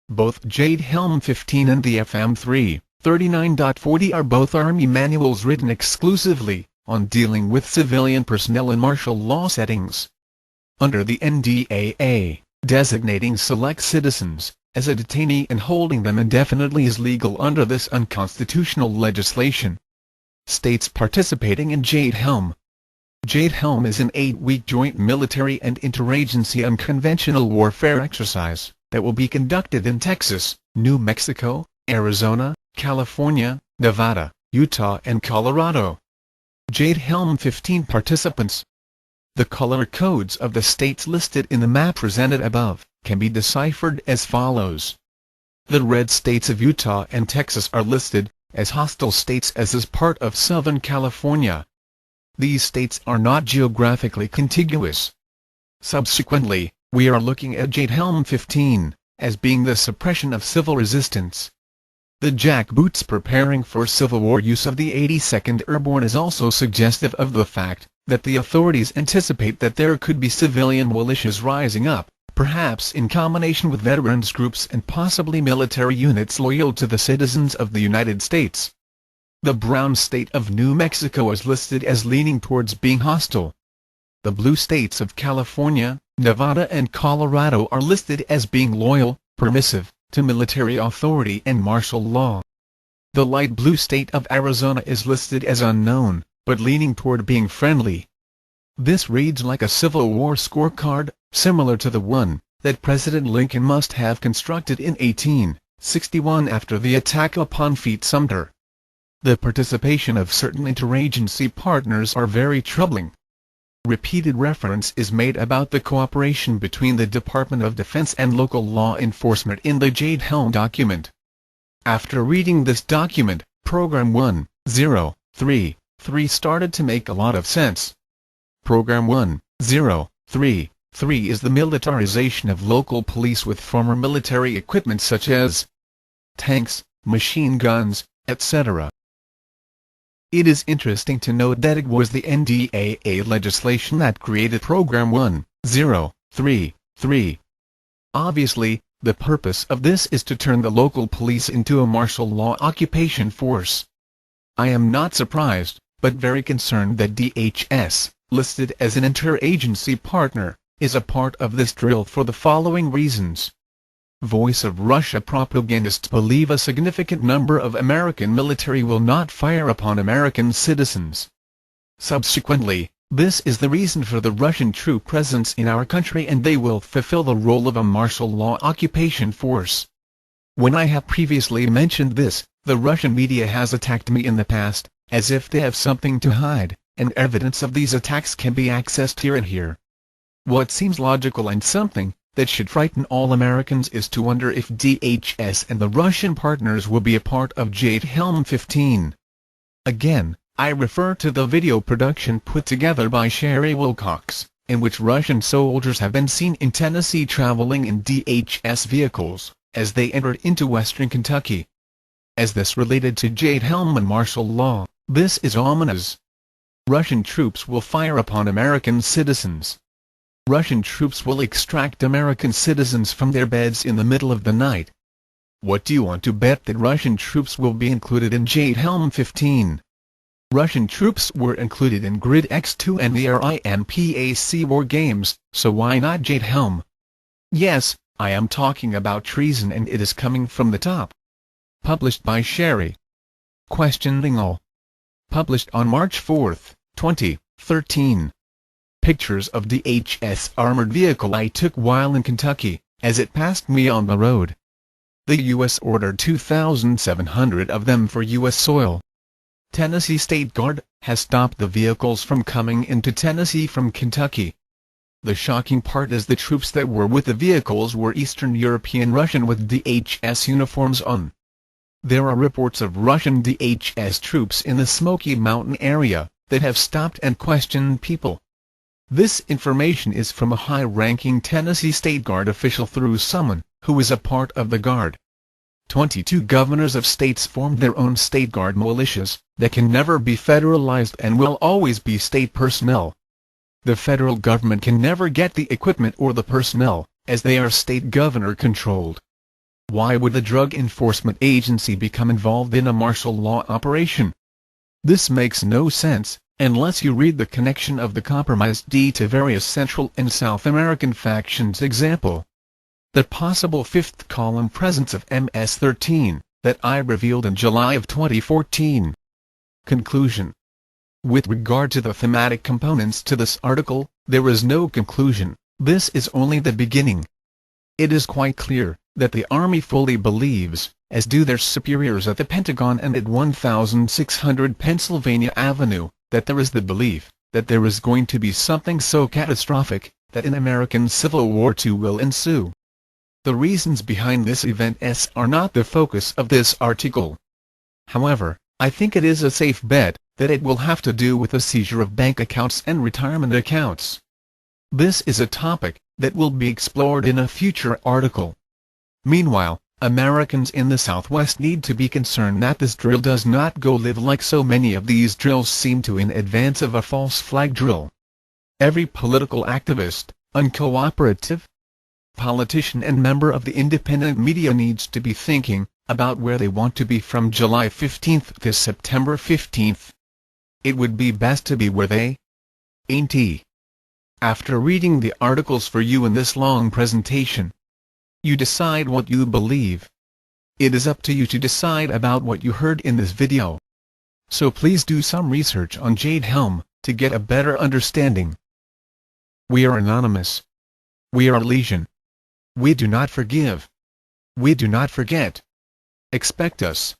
Both Jade Helm 15 and the FM3, 39.40 are both Army manuals written exclusively on dealing with civilian personnel in martial law settings. Under the NDAA, designating select citizens as a detainee and holding them indefinitely is legal under this unconstitutional legislation. States participating in Jade Helm. Jade Helm is an 8-week joint military and interagency unconventional warfare exercise that will be conducted in Texas, New Mexico, Arizona, California, Nevada, Utah, and Colorado. Jade Helm 15 participants. The color codes of the states listed in the map presented above can be deciphered as follows. The red states of Utah and Texas are listed as hostile states, as is part of Southern California. These states are not geographically contiguous. Subsequently, we are looking at Jade Helm 15 as being the suppression of civil resistance. The jackboots preparing for Civil War use of the 82nd Airborne is also suggestive of the fact that the authorities anticipate that there could be civilian militias rising up, perhaps in combination with veterans groups and possibly military units loyal to the citizens of the United States. The brown state of New Mexico is listed as leaning towards being hostile. The blue states of California, Nevada, and Colorado are listed as being loyal, permissive, to military authority and martial law. The light blue state of Arizona is listed as unknown, but leaning toward being friendly. This reads like a Civil War scorecard, similar to the one that President Lincoln must have constructed in 1861 after the attack upon Fort Sumter. The participation of certain interagency partners are very troubling. Repeated reference is made about the cooperation between the Department of Defense and local law enforcement in the Jade Helm document. After reading this document, Program 1033 started to make a lot of sense. Program 1033 is the militarization of local police with former military equipment such as tanks, machine guns, etc. It is interesting to note that it was the NDAA legislation that created Program 1033. Obviously, the purpose of this is to turn the local police into a martial law occupation force. I am not surprised, but very concerned that DHS, listed as an interagency partner, is a part of this drill for the following reasons. Voice of Russia propagandists believe a significant number of American military will not fire upon American citizens. Subsequently, This is the reason for the Russian troop presence in our country, and they will fulfill the role of a martial law occupation force. When I have previously mentioned this, the Russian media has attacked me in the past, as if they have something to hide, and evidence of these attacks can be accessed here and here. What seems logical and something that should frighten all Americans is to wonder if DHS and the Russian partners will be a part of Jade Helm 15. Again, I refer to the video production put together by Sherry Wilcox, in which Russian soldiers have been seen in Tennessee traveling in DHS vehicles, as they entered into western Kentucky. As this related to Jade Helm and martial law, this is ominous. Russian troops will fire upon American citizens. Russian troops will extract American citizens from their beds in the middle of the night. What do you want to bet that Russian troops will be included in Jade Helm 15? Russian troops were included in Grid X2 and the RIMPAC war games, so why not Jade Helm? Yes, I am talking about treason, and it is coming from the top. Published by Sherry. Questioning all. Published on March 4, 2013. Pictures of DHS armored vehicle I took while in Kentucky, as it passed me on the road. The U.S. ordered 2,700 of them for U.S. soil. Tennessee State Guard has stopped the vehicles from coming into Tennessee from Kentucky. The shocking part is the troops that were with the vehicles were Eastern European Russian with DHS uniforms on. There are reports of Russian DHS troops in the Smoky Mountain area that have stopped and questioned people. This information is from a high-ranking Tennessee State Guard official through someone who is a part of the Guard. 22 governors of states formed their own State Guard militias that can never be federalized and will always be state personnel. The federal government can never get the equipment or the personnel, as they are state governor-controlled. Why would the Drug Enforcement Agency become involved in a martial law operation? This makes no sense, unless you read the connection of the compromised D to various Central and South American factions. Example: the possible fifth column presence of MS-13, that I revealed in July of 2014. Conclusion. With regard to the thematic components to this article, there is no conclusion. This is only the beginning. It is quite clear that the Army fully believes, as do their superiors at the Pentagon and at 1600 Pennsylvania Avenue, that there is the belief that there is going to be something so catastrophic that an American Civil War II will ensue. The reasons behind this event are not the focus of this article. However, I think it is a safe bet that it will have to do with the seizure of bank accounts and retirement accounts. This is a topic that will be explored in a future article. Meanwhile, Americans in the Southwest need to be concerned that this drill does not go live like so many of these drills seem to in advance of a false flag drill. Every political activist, uncooperative politician and member of the independent media needs to be thinking about where they want to be from July 15th to September 15th. It would be best to be where they ain't. After reading the articles for you in this long presentation, you decide what you believe. It is up to you to decide about what you heard in this video. So please do some research on Jade Helm to get a better understanding. We are anonymous. We are legion. We do not forgive. We do not forget. Expect us.